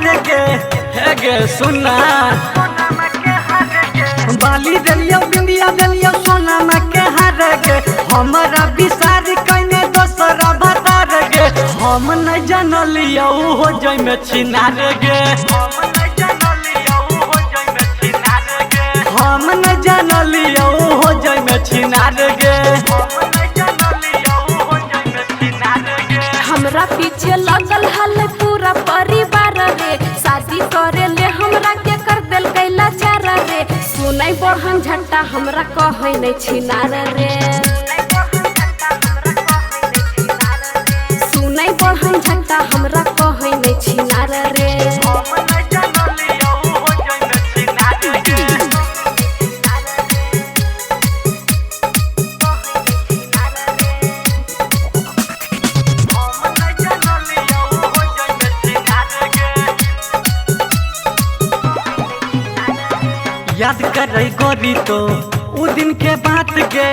हार गे हे गे सुना बाली देलियो बिंदिया देलियो सोना के हार गे हमारा विसार कइने दोसरा भतार गे हम न जानलियो हो जय में छिनार गे हम न जानलियो हो जय में छिनार गे हमरा पीछे लगल हल पूरा परिवार रे शादी करे ले हमरा के कर देल कैला चार रे सुनाई बढ़न झंटा हमरा कहै नै छिनार रे सुनाई बढ़न झंटा हमरा कहै नै छिनार रे याद कर रही गोरी तो उ दिन के बात गे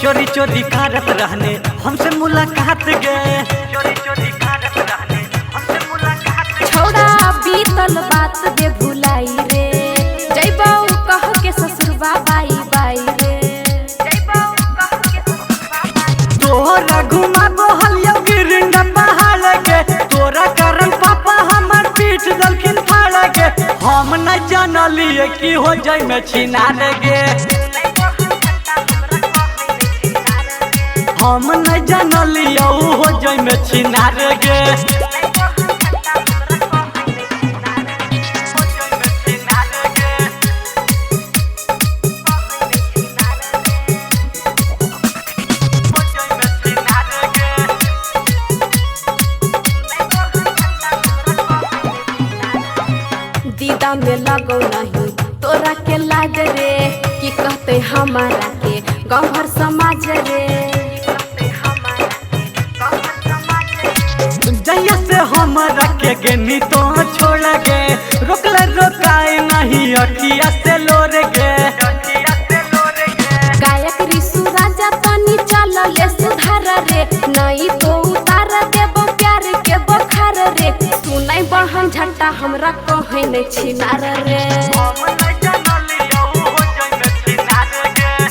चोरी चोरी करत रहने हमसे मुलाकात गे चोरी चोरी करत रहने हमसे मुलाकात छोड़ा बीतल बात दे भुलाई रे जइबौ कह के ससुरबा बाई बाई रे जइबौ कह के ससुरबा बाई तोरा घुमा बहलियो गिरंडा पहाड़ के तोरा कारण पापा हमर पीठ दलखिन फाड़ के हम न जानलिए कि हो जाय में छिनार गे हम न जानलियो हो जाय में छिनार गे दीदा में लगो नहीं तोरा के लाज रे कि कहते हमारा के गाँव भर समाज रे जैया से हमरा के गेनी तो छोड़ गे रोकले रोकाए नहीं अखिया से लोर गे गायक रिसु राजा तनी चल ले सुधार रे नहीं तो उतार देबो प्यार के बखार रे सुनाई बढ़न झंटा हमरा कहै नै छिनार रे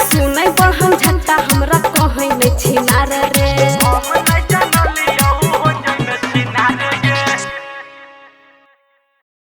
सुनाई बढ़न झंटा हमरा कहै नै छिनार